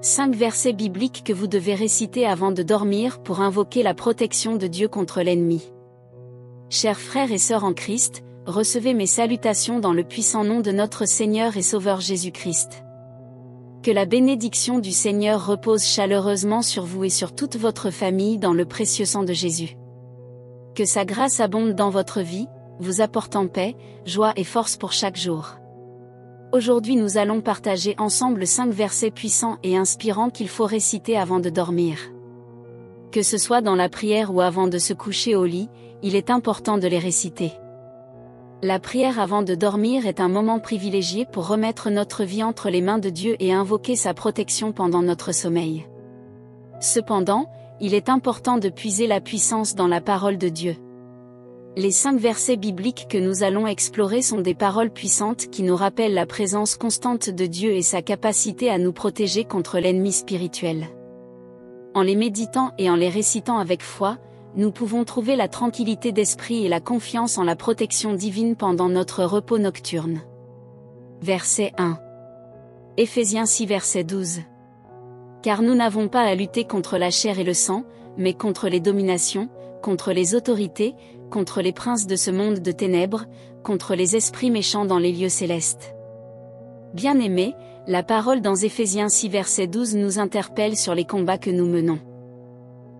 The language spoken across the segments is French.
5 versets bibliques que vous devez réciter avant de dormir pour invoquer la protection de Dieu contre l'ennemi. Chers frères et sœurs en Christ, recevez mes salutations dans le puissant nom de notre Seigneur et Sauveur Jésus-Christ. Que la bénédiction du Seigneur repose chaleureusement sur vous et sur toute votre famille dans le précieux sang de Jésus. Que sa grâce abonde dans votre vie, vous apportant paix, joie et force pour chaque jour. Aujourd'hui nous allons partager ensemble 5 versets puissants et inspirants qu'il faut réciter avant de dormir. Que ce soit dans la prière ou avant de se coucher au lit, il est important de les réciter. La prière avant de dormir est un moment privilégié pour remettre notre vie entre les mains de Dieu et invoquer sa protection pendant notre sommeil. Cependant, il est important de puiser la puissance dans la parole de Dieu. Les 5 versets bibliques que nous allons explorer sont des paroles puissantes qui nous rappellent la présence constante de Dieu et sa capacité à nous protéger contre l'ennemi spirituel. En les méditant et en les récitant avec foi, nous pouvons trouver la tranquillité d'esprit et la confiance en la protection divine pendant notre repos nocturne. Verset 1. Éphésiens 6 verset 12. Car nous n'avons pas à lutter contre la chair et le sang, mais contre les dominations, contre les autorités, contre les princes de ce monde de ténèbres, contre les esprits méchants dans les lieux célestes. Bien-aimés, la parole dans Éphésiens 6 verset 12 nous interpelle sur les combats que nous menons.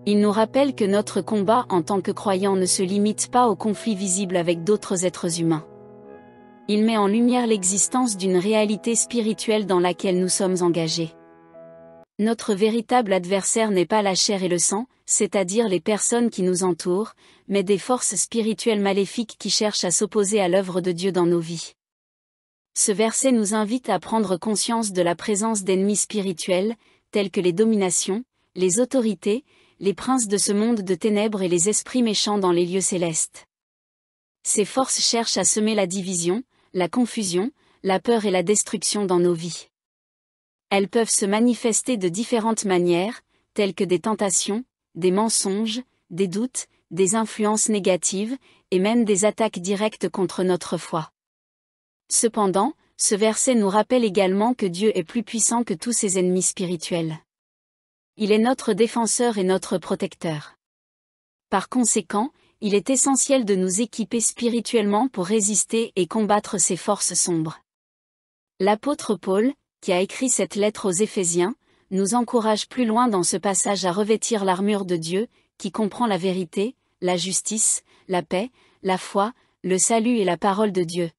Il nous rappelle que notre combat en tant que croyants ne se limite pas aux conflits visibles avec d'autres êtres humains. Il met en lumière l'existence d'une réalité spirituelle dans laquelle nous sommes engagés. Notre véritable adversaire n'est pas la chair et le sang, c'est-à-dire les personnes qui nous entourent, mais des forces spirituelles maléfiques qui cherchent à s'opposer à l'œuvre de Dieu dans nos vies. Ce verset nous invite à prendre conscience de la présence d'ennemis spirituels, tels que les dominations, les autorités, les princes de ce monde de ténèbres et les esprits méchants dans les lieux célestes. Ces forces cherchent à semer la division, la confusion, la peur et la destruction dans nos vies. Elles peuvent se manifester de différentes manières, telles que des tentations, des mensonges, des doutes, des influences négatives, et même des attaques directes contre notre foi. Cependant, ce verset nous rappelle également que Dieu est plus puissant que tous ses ennemis spirituels. Il est notre défenseur et notre protecteur. Par conséquent, il est essentiel de nous équiper spirituellement pour résister et combattre ces forces sombres. L'apôtre Paul, qui a écrit cette lettre aux Éphésiens, nous encourage plus loin dans ce passage à revêtir l'armure de Dieu, qui comprend la vérité, la justice, la paix, la foi, le salut et la parole de Dieu.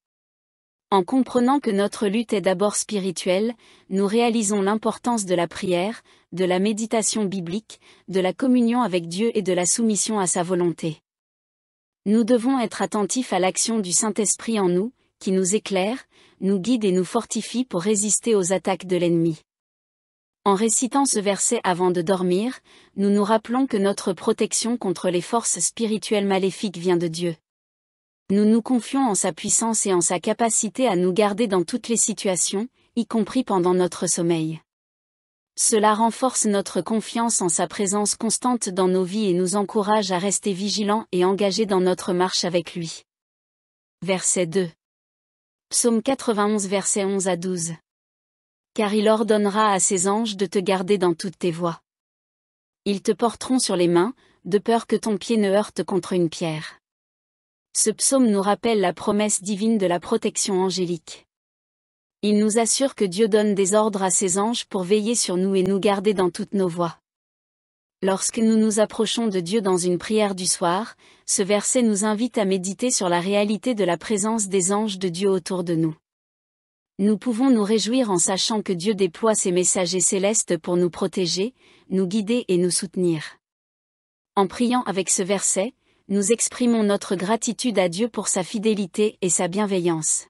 En comprenant que notre lutte est d'abord spirituelle, nous réalisons l'importance de la prière, de la méditation biblique, de la communion avec Dieu et de la soumission à sa volonté. Nous devons être attentifs à l'action du Saint-Esprit en nous, qui nous éclaire, nous guide et nous fortifie pour résister aux attaques de l'ennemi. En récitant ce verset avant de dormir, nous nous rappelons que notre protection contre les forces spirituelles maléfiques vient de Dieu. Nous nous confions en sa puissance et en sa capacité à nous garder dans toutes les situations, y compris pendant notre sommeil. Cela renforce notre confiance en sa présence constante dans nos vies et nous encourage à rester vigilants et engagés dans notre marche avec lui. Verset 2. Psaume 91 versets 11 à 12. Car il ordonnera à ses anges de te garder dans toutes tes voies. Ils te porteront sur les mains, de peur que ton pied ne heurte contre une pierre. Ce psaume nous rappelle la promesse divine de la protection angélique. Il nous assure que Dieu donne des ordres à ses anges pour veiller sur nous et nous garder dans toutes nos voies. Lorsque nous nous approchons de Dieu dans une prière du soir, ce verset nous invite à méditer sur la réalité de la présence des anges de Dieu autour de nous. Nous pouvons nous réjouir en sachant que Dieu déploie ses messagers célestes pour nous protéger, nous guider et nous soutenir. En priant avec ce verset, nous exprimons notre gratitude à Dieu pour sa fidélité et sa bienveillance.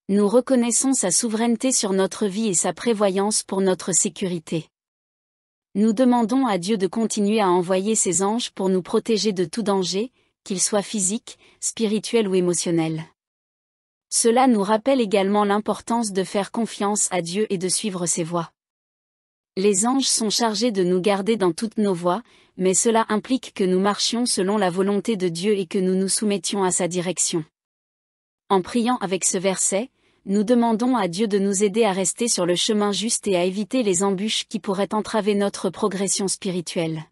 Nous reconnaissons sa souveraineté sur notre vie et sa prévoyance pour notre sécurité. Nous demandons à Dieu de continuer à envoyer ses anges pour nous protéger de tout danger, qu'il soit physique, spirituel ou émotionnel. Cela nous rappelle également l'importance de faire confiance à Dieu et de suivre ses voies. Les anges sont chargés de nous garder dans toutes nos voies, mais cela implique que nous marchions selon la volonté de Dieu et que nous nous soumettions à sa direction. En priant avec ce verset, nous demandons à Dieu de nous aider à rester sur le chemin juste et à éviter les embûches qui pourraient entraver notre progression spirituelle.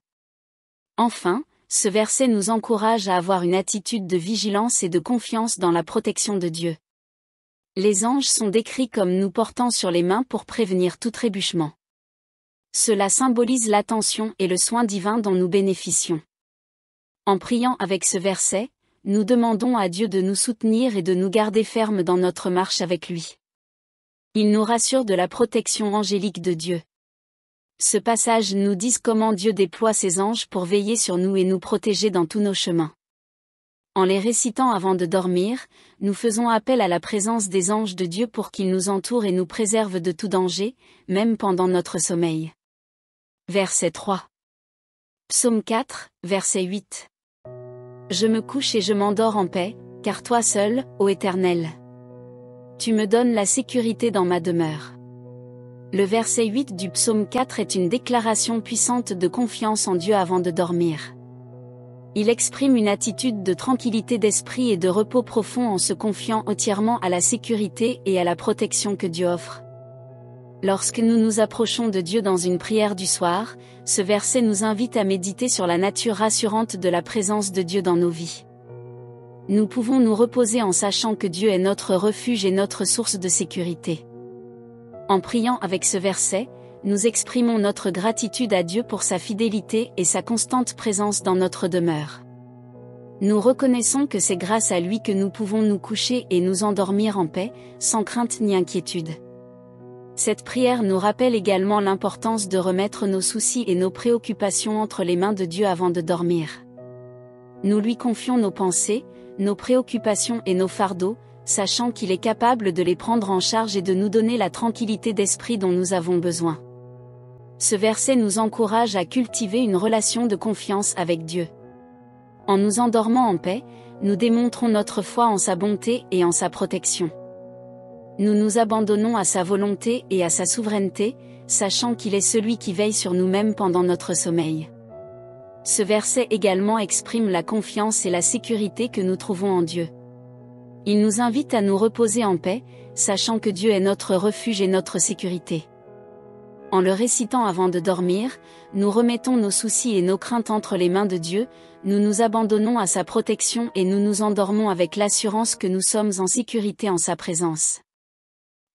Enfin, ce verset nous encourage à avoir une attitude de vigilance et de confiance dans la protection de Dieu. Les anges sont décrits comme nous portant sur les mains pour prévenir tout trébuchement. Cela symbolise l'attention et le soin divin dont nous bénéficions. En priant avec ce verset, nous demandons à Dieu de nous soutenir et de nous garder fermes dans notre marche avec lui. Il nous rassure de la protection angélique de Dieu. Ce passage nous dit comment Dieu déploie ses anges pour veiller sur nous et nous protéger dans tous nos chemins. En les récitant avant de dormir, nous faisons appel à la présence des anges de Dieu pour qu'ils nous entourent et nous préservent de tout danger, même pendant notre sommeil. Verset 3. Psaume 4, verset 8. Je me couche et je m'endors en paix, car toi seul, ô Éternel, tu me donnes la sécurité dans ma demeure. Le verset 8 du psaume 4 est une déclaration puissante de confiance en Dieu avant de dormir. Il exprime une attitude de tranquillité d'esprit et de repos profond en se confiant entièrement à la sécurité et à la protection que Dieu offre. Lorsque nous nous approchons de Dieu dans une prière du soir, ce verset nous invite à méditer sur la nature rassurante de la présence de Dieu dans nos vies. Nous pouvons nous reposer en sachant que Dieu est notre refuge et notre source de sécurité. En priant avec ce verset, nous exprimons notre gratitude à Dieu pour sa fidélité et sa constante présence dans notre demeure. Nous reconnaissons que c'est grâce à lui que nous pouvons nous coucher et nous endormir en paix, sans crainte ni inquiétude. Cette prière nous rappelle également l'importance de remettre nos soucis et nos préoccupations entre les mains de Dieu avant de dormir. Nous lui confions nos pensées, nos préoccupations et nos fardeaux, sachant qu'il est capable de les prendre en charge et de nous donner la tranquillité d'esprit dont nous avons besoin. Ce verset nous encourage à cultiver une relation de confiance avec Dieu. En nous endormant en paix, nous démontrons notre foi en sa bonté et en sa protection. Nous nous abandonnons à sa volonté et à sa souveraineté, sachant qu'il est celui qui veille sur nous-mêmes pendant notre sommeil. Ce verset également exprime la confiance et la sécurité que nous trouvons en Dieu. Il nous invite à nous reposer en paix, sachant que Dieu est notre refuge et notre sécurité. En le récitant avant de dormir, nous remettons nos soucis et nos craintes entre les mains de Dieu, nous nous abandonnons à sa protection et nous nous endormons avec l'assurance que nous sommes en sécurité en sa présence.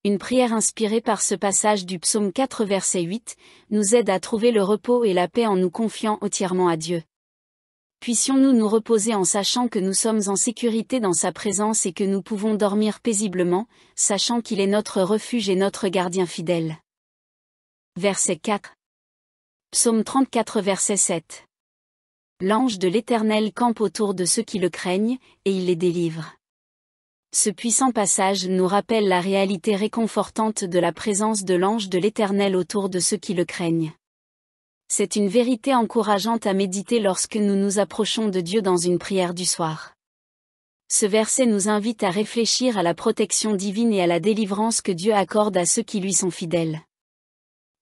Une prière inspirée par ce passage du psaume 4 verset 8, nous aide à trouver le repos et la paix en nous confiant entièrement à Dieu. Puissions-nous nous reposer en sachant que nous sommes en sécurité dans sa présence et que nous pouvons dormir paisiblement, sachant qu'il est notre refuge et notre gardien fidèle. Verset 4. Psaume 34 verset 7. L'ange de l'Éternel campe autour de ceux qui le craignent, et il les délivre. Ce puissant passage nous rappelle la réalité réconfortante de la présence de l'ange de l'Éternel autour de ceux qui le craignent. C'est une vérité encourageante à méditer lorsque nous nous approchons de Dieu dans une prière du soir. Ce verset nous invite à réfléchir à la protection divine et à la délivrance que Dieu accorde à ceux qui lui sont fidèles.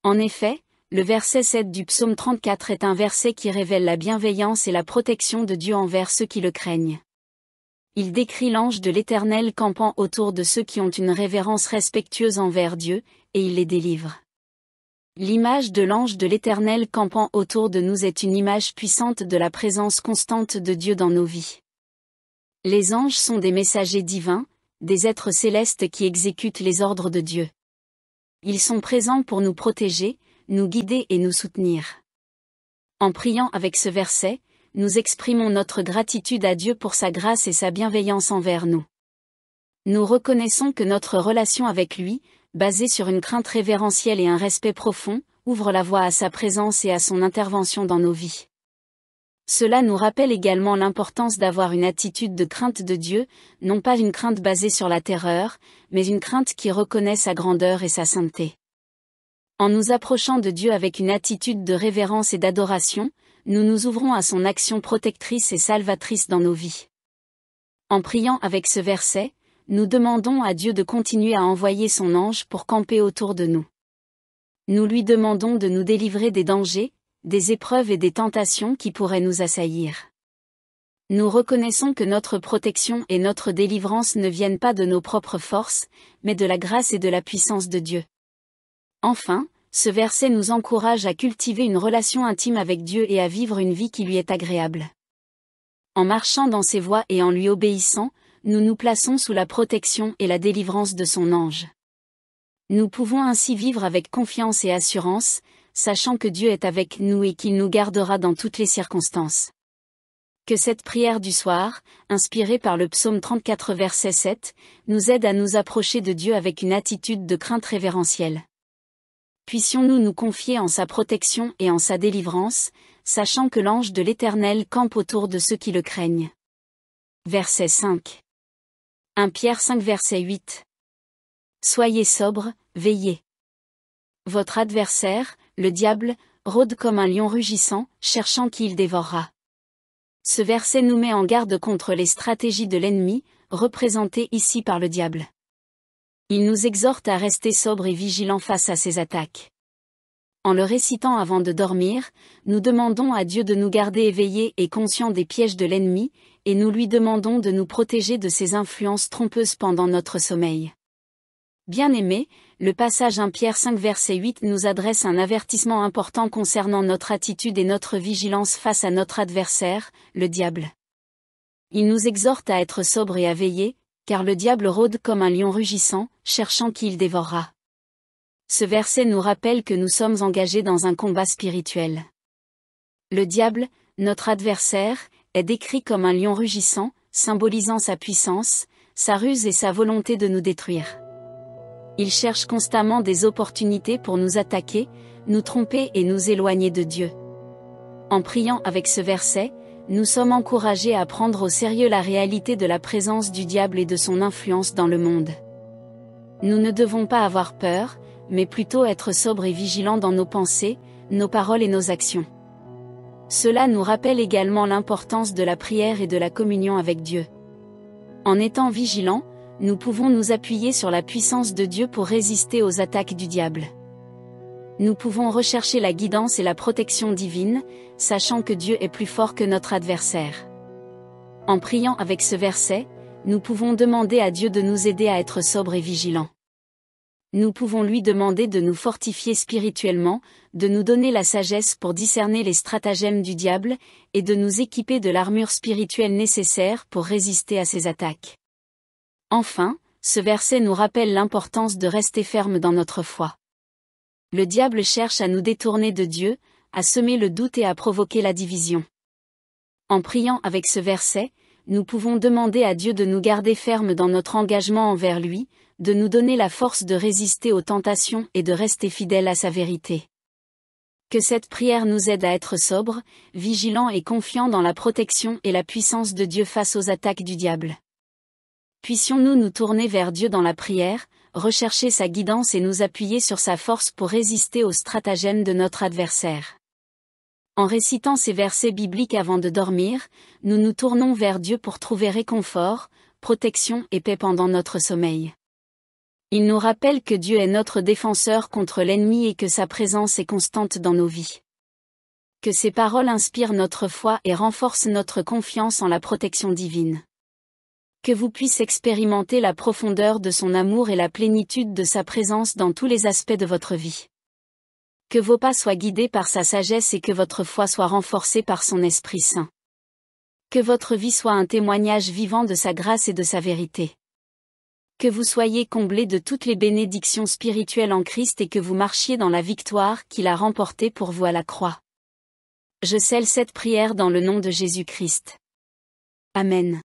En effet, le verset 7 du psaume 34 est un verset qui révèle la bienveillance et la protection de Dieu envers ceux qui le craignent. Il décrit l'ange de l'Éternel campant autour de ceux qui ont une révérence respectueuse envers Dieu, et il les délivre. L'image de l'ange de l'Éternel campant autour de nous est une image puissante de la présence constante de Dieu dans nos vies. Les anges sont des messagers divins, des êtres célestes qui exécutent les ordres de Dieu. Ils sont présents pour nous protéger, nous guider et nous soutenir. En priant avec ce verset, nous exprimons notre gratitude à Dieu pour sa grâce et sa bienveillance envers nous. Nous reconnaissons que notre relation avec lui, basée sur une crainte révérentielle et un respect profond, ouvre la voie à sa présence et à son intervention dans nos vies. Cela nous rappelle également l'importance d'avoir une attitude de crainte de Dieu, non pas une crainte basée sur la terreur, mais une crainte qui reconnaît sa grandeur et sa sainteté. En nous approchant de Dieu avec une attitude de révérence et d'adoration, nous nous ouvrons à son action protectrice et salvatrice dans nos vies. En priant avec ce verset, nous demandons à Dieu de continuer à envoyer son ange pour camper autour de nous. Nous lui demandons de nous délivrer des dangers, des épreuves et des tentations qui pourraient nous assaillir. Nous reconnaissons que notre protection et notre délivrance ne viennent pas de nos propres forces, mais de la grâce et de la puissance de Dieu. Enfin, ce verset nous encourage à cultiver une relation intime avec Dieu et à vivre une vie qui lui est agréable. En marchant dans ses voies et en lui obéissant, nous nous plaçons sous la protection et la délivrance de son ange. Nous pouvons ainsi vivre avec confiance et assurance, sachant que Dieu est avec nous et qu'il nous gardera dans toutes les circonstances. Que cette prière du soir, inspirée par le psaume 34 verset 7, nous aide à nous approcher de Dieu avec une attitude de crainte révérentielle. Puissions-nous nous confier en sa protection et en sa délivrance, sachant que l'ange de l'Éternel campe autour de ceux qui le craignent. Verset 5. 1 Pierre 5 verset 8. Soyez sobres, veillez. Votre adversaire, le diable, rôde comme un lion rugissant, cherchant qui il dévorera. Ce verset nous met en garde contre les stratégies de l'ennemi, représentées ici par le diable. Il nous exhorte à rester sobres et vigilants face à ses attaques. En le récitant avant de dormir, nous demandons à Dieu de nous garder éveillés et conscients des pièges de l'ennemi, et nous lui demandons de nous protéger de ses influences trompeuses pendant notre sommeil. Bien-aimés, le passage 1 Pierre 5 verset 8 nous adresse un avertissement important concernant notre attitude et notre vigilance face à notre adversaire, le diable. Il nous exhorte à être sobres et à veiller, car le diable rôde comme un lion rugissant, cherchant qui il dévorera. Ce verset nous rappelle que nous sommes engagés dans un combat spirituel. Le diable, notre adversaire, est décrit comme un lion rugissant, symbolisant sa puissance, sa ruse et sa volonté de nous détruire. Il cherche constamment des opportunités pour nous attaquer, nous tromper et nous éloigner de Dieu. En priant avec ce verset, nous sommes encouragés à prendre au sérieux la réalité de la présence du diable et de son influence dans le monde. Nous ne devons pas avoir peur, mais plutôt être sobres et vigilants dans nos pensées, nos paroles et nos actions. Cela nous rappelle également l'importance de la prière et de la communion avec Dieu. En étant vigilants, nous pouvons nous appuyer sur la puissance de Dieu pour résister aux attaques du diable. Nous pouvons rechercher la guidance et la protection divine, sachant que Dieu est plus fort que notre adversaire. En priant avec ce verset, nous pouvons demander à Dieu de nous aider à être sobres et vigilants. Nous pouvons lui demander de nous fortifier spirituellement, de nous donner la sagesse pour discerner les stratagèmes du diable, et de nous équiper de l'armure spirituelle nécessaire pour résister à ses attaques. Enfin, ce verset nous rappelle l'importance de rester ferme dans notre foi. Le diable cherche à nous détourner de Dieu, à semer le doute et à provoquer la division. En priant avec ce verset, nous pouvons demander à Dieu de nous garder fermes dans notre engagement envers lui, de nous donner la force de résister aux tentations et de rester fidèles à sa vérité. Que cette prière nous aide à être sobres, vigilants et confiants dans la protection et la puissance de Dieu face aux attaques du diable. Puissions-nous nous tourner vers Dieu dans la prière, rechercher sa guidance et nous appuyer sur sa force pour résister aux stratagèmes de notre adversaire. En récitant ces versets bibliques avant de dormir, nous nous tournons vers Dieu pour trouver réconfort, protection et paix pendant notre sommeil. Il nous rappelle que Dieu est notre défenseur contre l'ennemi et que sa présence est constante dans nos vies. Que ces paroles inspirent notre foi et renforcent notre confiance en la protection divine. Que vous puissiez expérimenter la profondeur de son amour et la plénitude de sa présence dans tous les aspects de votre vie. Que vos pas soient guidés par sa sagesse et que votre foi soit renforcée par son Esprit Saint. Que votre vie soit un témoignage vivant de sa grâce et de sa vérité. Que vous soyez comblés de toutes les bénédictions spirituelles en Christ et que vous marchiez dans la victoire qu'il a remportée pour vous à la croix. Je scelle cette prière dans le nom de Jésus-Christ. Amen.